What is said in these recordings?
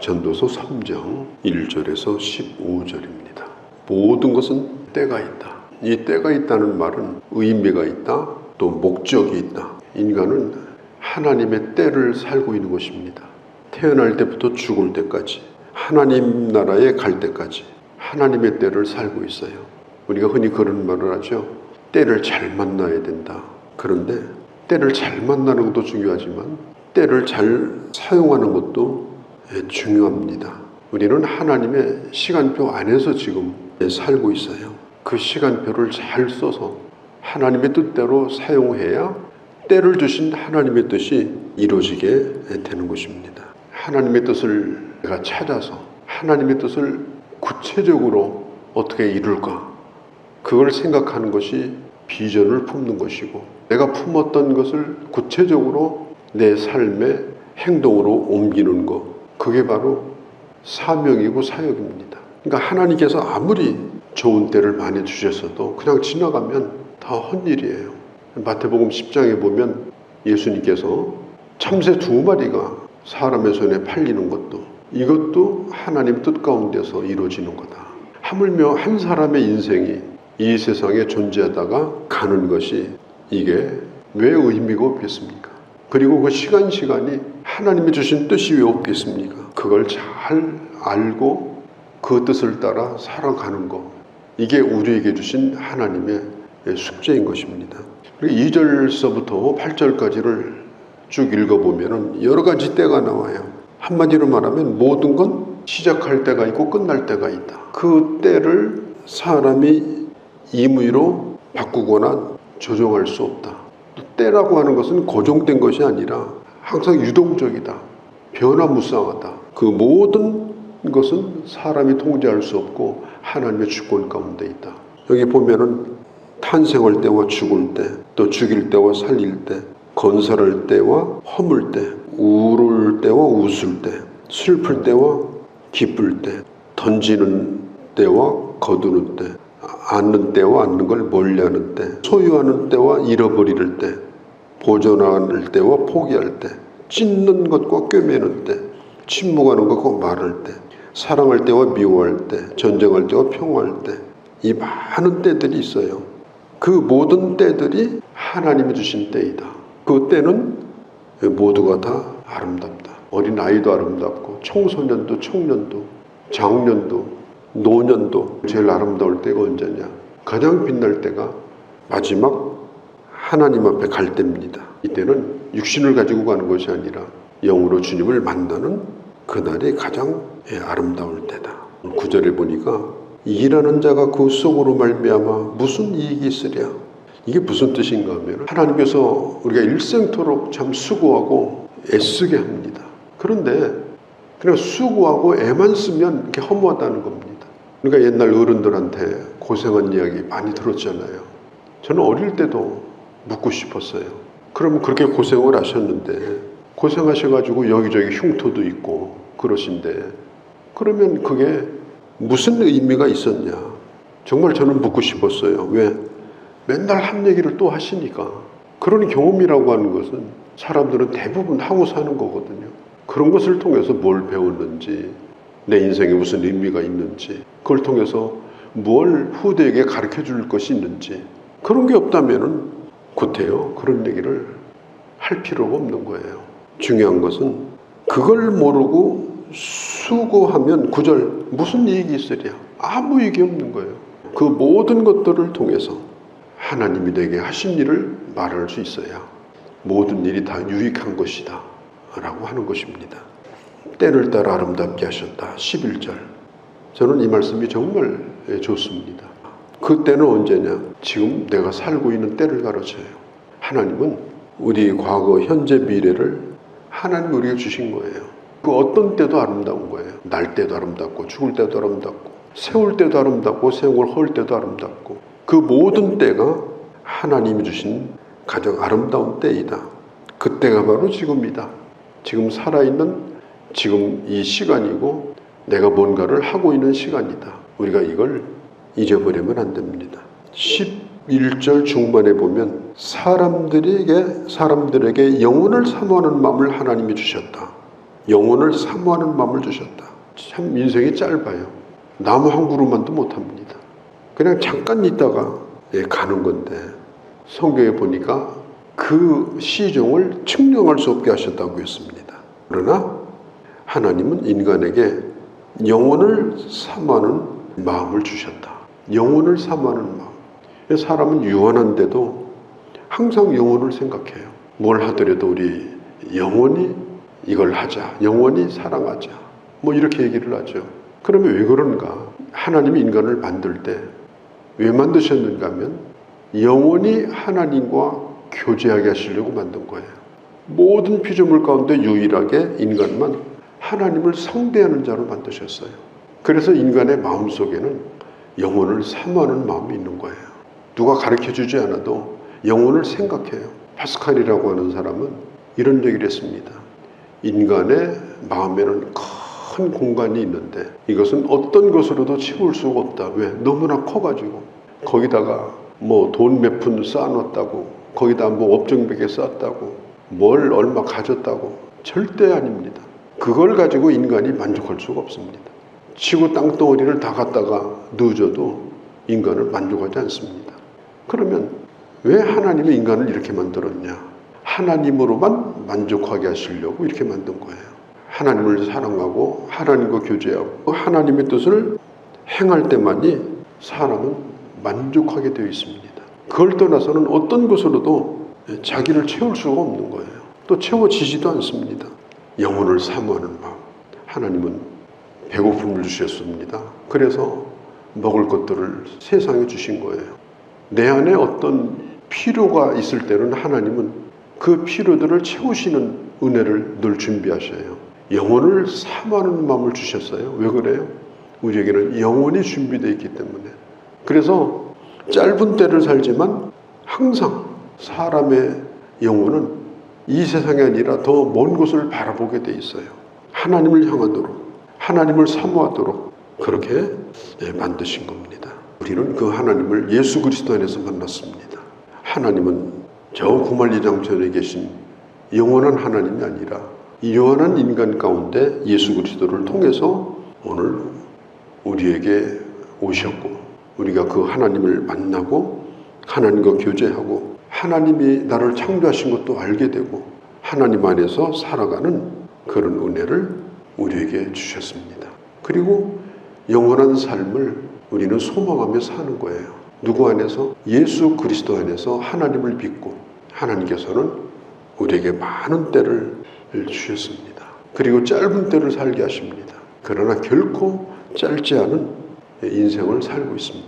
전도서 3장 1절에서 15절입니다. 모든 것은 때가 있다. 이 때가 있다는 말은 의미가 있다, 또 목적이 있다. 인간은 하나님의 때를 살고 있는 것입니다. 태어날 때부터 죽을 때까지, 하나님 나라에 갈 때까지 하나님의 때를 살고 있어요. 우리가 흔히 그런 말을 하죠. 때를 잘 만나야 된다. 그런데 때를 잘 만나는 것도 중요하지만 때를 잘 사용하는 것도 중요합니다. 우리는 하나님의 시간표 안에서 지금 살고 있어요. 그 시간표를 잘 써서 하나님의 뜻대로 사용해야 때를 주신 하나님의 뜻이 이루어지게 되는 것입니다. 하나님의 뜻을 내가 찾아서 하나님의 뜻을 구체적으로 어떻게 이룰까? 그걸 생각하는 것이 비전을 품는 것이고, 내가 품었던 것을 구체적으로 내 삶의 행동으로 옮기는 것, 그게 바로 사명이고 사역입니다. 그러니까 하나님께서 아무리 좋은 때를 많이 주셨어도 그냥 지나가면 다 헛일이에요. 마태복음 10장에 보면 예수님께서 참새 2마리가 사람의 손에 팔리는 것도, 이것도 하나님 뜻 가운데서 이루어지는 거다. 하물며 한 사람의 인생이 이 세상에 존재하다가 가는 것이 이게 왜 의미가 없겠습니까? 그리고 그 시간이 하나님이 주신 뜻이 왜 없겠습니까? 그걸 잘 알고 그 뜻을 따라 살아가는 것, 이게 우리에게 주신 하나님의 숙제인 것입니다. 2절서부터 8절까지를 쭉 읽어보면 여러 가지 때가 나와요. 한마디로 말하면 모든 건 시작할 때가 있고 끝날 때가 있다. 그 때를 사람이 임의로 바꾸거나 조정할 수 없다. 때라고 하는 것은 고정된 것이 아니라 항상 유동적이다. 변화무쌍하다. 그 모든 것은 사람이 통제할 수 없고 하나님의 주권 가운데 있다. 여기 보면은 탄생할 때와 죽을 때, 또 죽일 때와 살릴 때, 건설할 때와 허물 때, 울을 때와 웃을 때, 슬플 때와 기쁠 때, 던지는 때와 거두는 때, 앉는 때와 앉는 걸 멀리하는 때, 소유하는 때와 잃어버릴 때, 보존할 때와 포기할 때, 찢는 것과 꿰매는 때, 침묵하는 것과 말할 때, 사랑할 때와 미워할 때, 전쟁할 때와 평화할 때, 이 많은 때들이 있어요. 그 모든 때들이 하나님이 주신 때이다. 그 때는 모두가 다 아름답다. 어린아이도 아름답고, 청소년도, 청년도, 장년도, 노년도. 제일 아름다울 때가 언제냐? 가장 빛날 때가 마지막 하나님 앞에 갈 때입니다. 이때는 육신을 가지고 가는 것이 아니라 영으로 주님을 만나는 그날이 가장 아름다울 때다. 9절에 보니까 일하는 자가 그 속으로 말미암아 무슨 이익이 있으랴. 이게 무슨 뜻인가 하면 하나님께서 우리가 일생토록 참 수고하고 애쓰게 합니다. 그런데 그냥 수고하고 애만 쓰면 이렇게 허무하다는 겁니다. 그러니까 옛날 어른들한테 고생한 이야기 많이 들었잖아요. 저는 어릴 때도 묻고 싶었어요. 그러면 그렇게 고생을 하셨는데, 고생하셔가지고 여기저기 흉터도 있고 그러신데, 그러면 그게 무슨 의미가 있었냐? 정말 저는 묻고 싶었어요. 왜? 맨날 한 얘기를 또 하시니까. 그런 경험이라고 하는 것은 사람들은 대부분 하고 사는 거거든요. 그런 것을 통해서 뭘 배웠는지, 내 인생에 무슨 의미가 있는지, 그걸 통해서 뭘 후대에게 가르쳐 줄 것이 있는지, 그런 게 없다면은 구태여 그런 얘기를 할 필요가 없는 거예요. 중요한 것은 그걸 모르고 수고하면 9절 무슨 이익이 있으랴? 아무 이익이 없는 거예요. 그 모든 것들을 통해서 하나님이 내게 하신 일을 말할 수 있어야 모든 일이 다 유익한 것이다 라고 하는 것입니다. 때를 따라 아름답게 하셨다. 11절. 저는 이 말씀이 정말 좋습니다. 그 때는 언제냐? 지금 내가 살고 있는 때를 가르쳐요. 하나님은 우리 과거, 현재, 미래를 하나님이 우리에게 주신 거예요. 그 어떤 때도 아름다운 거예요. 날 때도 아름답고, 죽을 때도 아름답고, 세울 때도 아름답고, 세월 헐 때도 아름답고, 그 모든 때가 하나님이 주신 가장 아름다운 때이다. 그 때가 바로 지금이다. 지금 살아있는 지금 이 시간이고, 내가 뭔가를 하고 있는 시간이다. 우리가 이걸 잊어버리면 안 됩니다. 11절 중반에 보면 사람들에게 영혼을 사모하는 마음을 하나님이 주셨다. 영혼을 사모하는 마음을 주셨다. 참 인생이 짧아요. 나무 한 그루만도 못합니다. 그냥 잠깐 있다가 가는 건데 성경에 보니까 그 시종을 측량할 수 없게 하셨다고 했습니다. 그러나 하나님은 인간에게 영혼을 사모하는 마음을 주셨다. 영혼을 사모하는 마음. 사람은 유한한데도 항상 영혼을 생각해요. 뭘 하더라도 우리 영원히 이걸 하자, 영원히 사랑하자, 뭐 이렇게 얘기를 하죠. 그러면 왜 그런가? 하나님이 인간을 만들 때 왜 만드셨는가 하면 영원히 하나님과 교제하게 하시려고 만든 거예요. 모든 피조물 가운데 유일하게 인간만 하나님을 상대하는 자로 만드셨어요. 그래서 인간의 마음속에는 영혼을 사모하는 마음이 있는 거예요. 누가 가르쳐주지 않아도 영혼을 생각해요. 파스칼이라고 하는 사람은 이런 얘기를 했습니다. 인간의 마음에는 큰 공간이 있는데 이것은 어떤 것으로도 채울 수가 없다. 왜? 너무나 커가지고 거기다가 뭐 돈 몇 푼 쌓아놨다고, 거기다 뭐 업종백에 쌓았다고, 뭘 얼마 가졌다고, 절대 아닙니다. 그걸 가지고 인간이 만족할 수가 없습니다. 지구 땅덩어리를 다 갖다가 넣어줘도 인간은 만족하지 않습니다. 그러면 왜 하나님이 인간을 이렇게 만들었냐? 하나님으로만 만족하게 하시려고 이렇게 만든 거예요. 하나님을 사랑하고 하나님과 교제하고 하나님의 뜻을 행할 때만이 사람은 만족하게 되어 있습니다. 그걸 떠나서는 어떤 것으로도 자기를 채울 수가 없는 거예요. 또 채워지지도 않습니다. 영혼을 사모하는 마음. 하나님은 배고픔을 주셨습니다. 그래서 먹을 것들을 세상에 주신 거예요. 내 안에 어떤 필요가 있을 때는 하나님은 그 필요들을 채우시는 은혜를 늘 준비하셔요. 영혼을 사모하는 마음을 주셨어요. 왜 그래요? 우리에게는 영혼이 준비되어 있기 때문에. 그래서 짧은 때를 살지만 항상 사람의 영혼은 이 세상이 아니라 더 먼 곳을 바라보게 돼 있어요. 하나님을 향하도록, 하나님을 사모하도록 그렇게 만드신 겁니다. 우리는 그 하나님을 예수 그리스도 안에서 만났습니다. 하나님은 저 구말리장천에 계신 영원한 하나님이 아니라 영원한 인간 가운데 예수 그리스도를 통해서 오늘 우리에게 오셨고, 우리가 그 하나님을 만나고 하나님과 교제하고 하나님이 나를 창조하신 것도 알게 되고 하나님 안에서 살아가는 그런 은혜를 우리에게 주셨습니다. 그리고 영원한 삶을 우리는 소망하며 사는 거예요. 누구 안에서? 예수 그리스도 안에서 하나님을 믿고 하나님께서는 우리에게 많은 때를 주셨습니다. 그리고 짧은 때를 살게 하십니다. 그러나 결코 짧지 않은 인생을 살고 있습니다.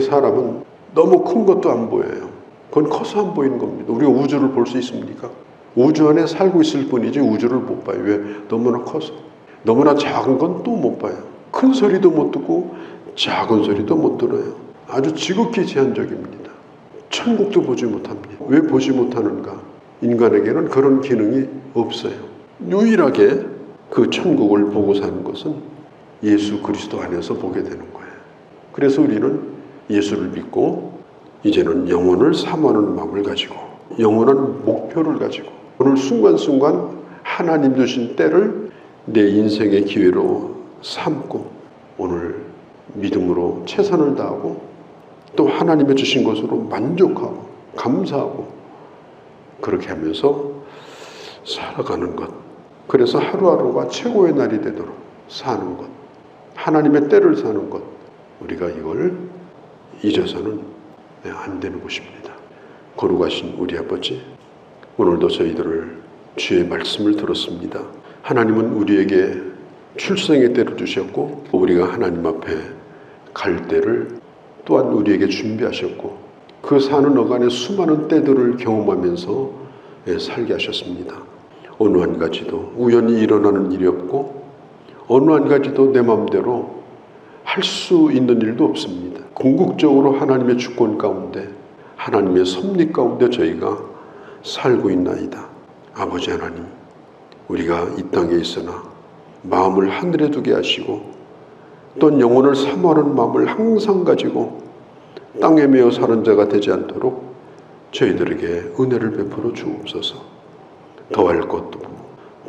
사람은 너무 큰 것도 안 보여요. 그건 커서 안 보이는 겁니다. 우리가 우주를 볼 수 있습니까? 우주 안에 살고 있을 뿐이지 우주를 못 봐요. 왜? 너무나 커서. 너무나 작은 건 또 못 봐요. 큰 소리도 못 듣고 작은 소리도 못 들어요. 아주 지극히 제한적입니다. 천국도 보지 못합니다. 왜 보지 못하는가? 인간에게는 그런 기능이 없어요. 유일하게 그 천국을 보고 사는 것은 예수 그리스도 안에서 보게 되는 거예요. 그래서 우리는 예수를 믿고 이제는 영혼을 사모하는 마음을 가지고 영원한 목표를 가지고 오늘 순간순간 하나님 주신 때를 내 인생의 기회로 삼고 오늘 믿음으로 최선을 다하고 또 하나님의 주신 것으로 만족하고 감사하고 그렇게 하면서 살아가는 것. 그래서 하루하루가 최고의 날이 되도록 사는 것. 하나님의 때를 사는 것. 우리가 이걸 잊어서는 안 되는 것입니다. 거룩하신 우리 아버지, 오늘도 저희들을 주의 말씀을 들었습니다. 하나님은 우리에게 출생의 때를 주셨고 우리가 하나님 앞에 갈 때를 또한 우리에게 준비하셨고 그 사는 어간의 수많은 때들을 경험하면서 살게 하셨습니다. 어느 한 가지도 우연히 일어나는 일이 없고 어느 한 가지도 내 마음대로 할 수 있는 일도 없습니다. 궁극적으로 하나님의 주권 가운데 하나님의 섭리 가운데 저희가 살고 있나이다. 아버지 하나님, 우리가 이 땅에 있으나 마음을 하늘에 두게 하시고 또 영혼을 사모하는 마음을 항상 가지고 땅에 매어 사는 자가 되지 않도록 저희들에게 은혜를 베풀어 주옵소서. 더할 것도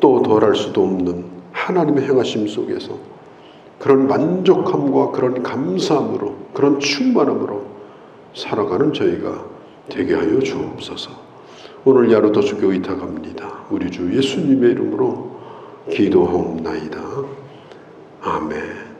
또 덜할 수도 없는 하나님의 행하심 속에서 그런 만족함과 그런 감사함으로, 그런 충만함으로 살아가는 저희가 되게 하여 주옵소서. 오늘 야로도 주께 의탁합니다. 우리 주 예수님의 이름으로 기도하옵나이다. 아멘.